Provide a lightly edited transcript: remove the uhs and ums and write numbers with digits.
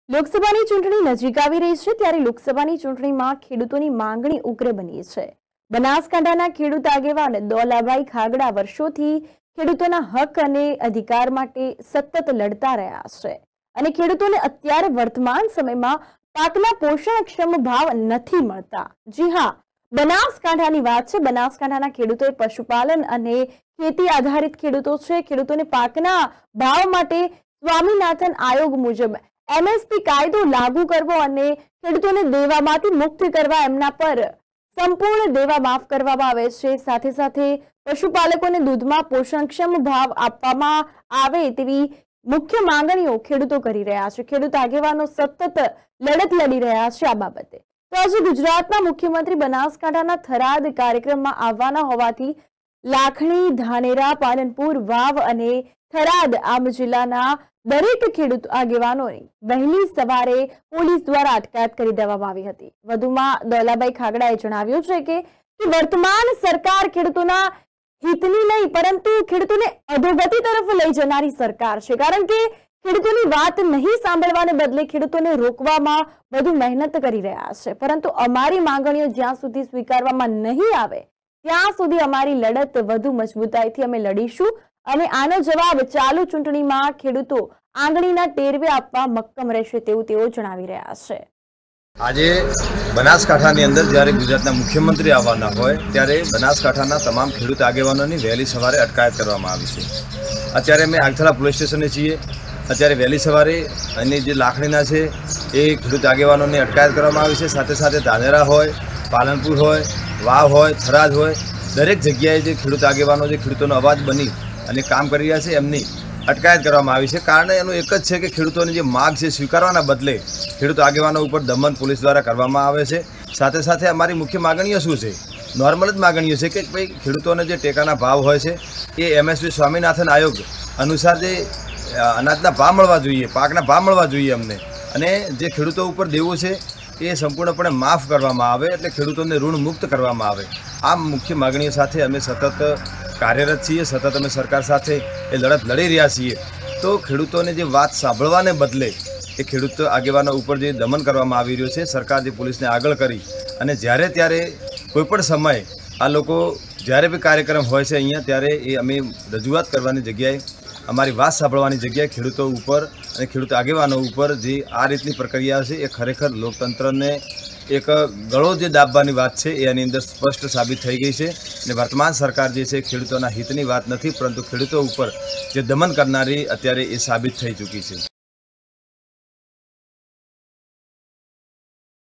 લોકસભાની ચૂંટણી નજીક આવી રહી છે ત્યારે લોકસભાની ચૂંટણીમાં ખેડૂતોની માંગણી ઉગ્ર બની છે। બનાસકાંઠાના ખેડૂત આગેવાન દોલાભાઈ ખાગડા વર્ષોથી ખેડૂતોના હક અને અધિકાર માટે સતત લડતા રહ્યા છે અને ખેડૂતોને અત્યારે વર્તમાન સમયમાં પાકના પોષણક્ષમ ભાવ નથી મળતા। જી હા, બનાસકાંઠાની વાત છે। બનાસકાંઠાના ખેડૂતો પશુપાલન અને ખેતી આધારિત ખેડૂતો છે। ખેડૂતોને પાકના ભાવ માટે સ્વામીનાથન આયોગ મુજબ એમએસપી કાયદો લાગુ કરવો અને ખેડૂતોને દેવામાંથી મુક્ત કરવા, એમના પર સંપૂર્ણ દેવા માફ કરવામાં આવે છે। સાથે સાથે પશુપાલકોને દૂધમાં પોષણક્ષમ ભાવ આપવામાં આવે તેવી મુખ્ય માંગણીઓ ખેડૂતો કરી રહ્યા છે। ખેડૂત આગેવાનો સતત લડત લડી રહ્યા છે આ બાબતે। તો આજે ગુજરાતના મુખ્યમંત્રી બનાસકાંઠાના થરાદ કાર્યક્રમમાં આવવાના હોવાથી લાખણી, ધાનેરા, પાલનપુર, વાવ અને થરાદ આમ જિલ્લાના દરેક ખેડૂત આગેવાનોની વહેલી સવારે પોલીસ દ્વારા અટકાયત કરી દેવામાં આવી હતી। વધુમાં દોલાભાઈ ખાગડાએ જણાવ્યું છે કે વર્તમાન સરકાર ખેડૂતોના હિતની નહીં પરંતુ ખેડૂતોને અધોગતિ તરફ લઈ જનારી સરકાર છે, કારણ કે ખેડૂતોની વાત નહીં સાંભળવાને બદલે ખેડૂતોને રોકવામાં વધુ મહેનત કરી રહ્યા છે। પરંતુ અમારી માંગણીઓ જ્યાં સુધી સ્વીકારવામાં નહીં આવે ત્યાં સુધી અમારી લડત વધુ મજબૂતાઈથી અમે લડીશું અને આનો જવાબ ચાલુ ચૂંટણીમાં ખેડૂતો આંગળીના ટેરવે આપવા મક્કમ રહેશે તેવું તેઓ જણાવી રહ્યા છે। આજે બનાસકાંઠાની અંદર જ્યારે ગુજરાતના મુખ્યમંત્રી આવવાના હોય ત્યારે બનાસકાંઠાના તમામ ખેડૂત આગેવાનોની વહેલી સવારે અટકાયત કરવામાં આવી છે। અત્યારે અમે આગથળા પોલીસ સ્ટેશને છીએ। અત્યારે વહેલી સવારે અને જે લાખણીના છે એ ખેડૂત આગેવાનોની અટકાયત કરવામાં આવી છે। સાથે સાથે ધાનેરા હોય, પાલનપુર હોય, વાવ હોય, થરાદ હોય, દરેક જગ્યાએ જે ખેડૂત આગેવાનો જે ખેડૂતોનો અવાજ બની અને કામ કરી રહ્યા છે એમની અટકાયત કરવામાં આવી છે। કારણ એનું એક જ છે કે ખેડૂતોની જે માગ છે સ્વીકારવાના બદલે ખેડૂત આગેવાનો ઉપર દમન પોલીસ દ્વારા કરવામાં આવે છે। સાથે સાથે અમારી મુખ્ય માગણીઓ શું છે? નોર્મલ જ માગણીઓ છે કે ભાઈ ખેડૂતોને જે ટેકાના ભાવ હોય છે એ એમએસપી સ્વામીનાથન આયોગ અનુસાર જે અનાજના ભાવ મળવા જોઈએ, પાકના ભાવ મળવા જોઈએ અમને, અને જે ખેડૂતો ઉપર દેવું છે એ સંપૂર્ણપણે માફ કરવામાં આવે, એટલે ખેડૂતોને ઋણ મુક્ત કરવામાં આવે। આ મુખ્ય માગણીઓ સાથે અમે સતત કાર્યરત છીએ। સતત અમે સરકાર સાથે એ લડત લડી રહ્યા છીએ। તો ખેડૂતોને જે વાત સાંભળવાને બદલે એ ખેડૂત આગેવાનો ઉપર જે દમન કરવામાં આવી રહ્યો છે, સરકાર જે પોલીસને આગળ કરી અને જ્યારે ત્યારે કોઈપણ સમયે આ લોકો જ્યારે બી કાર્યક્રમ હોય છે અહીંયા ત્યારે એ અમે રજૂઆત કરવાની જગ્યાએ, અમારી વાત સાંભળવાની જગ્યાએ ખેડૂતો ઉપર અને ખેડૂત આગેવાનો ઉપર જે આ રીતની પ્રક્રિયા છે એ ખરેખર લોકતંત્રને એક ગળો જે દાબવાની વાત છે એ આની અંદર સ્પષ્ટ સાબિત થઈ ગઈ છે। અને વર્તમાન સરકાર જે છે ખેડૂતોના હિતની વાત નથી પરંતુ ખેડૂતો ઉપર જે દમન કરનારી અત્યારે એ સાબિત થઈ ચૂકી છે।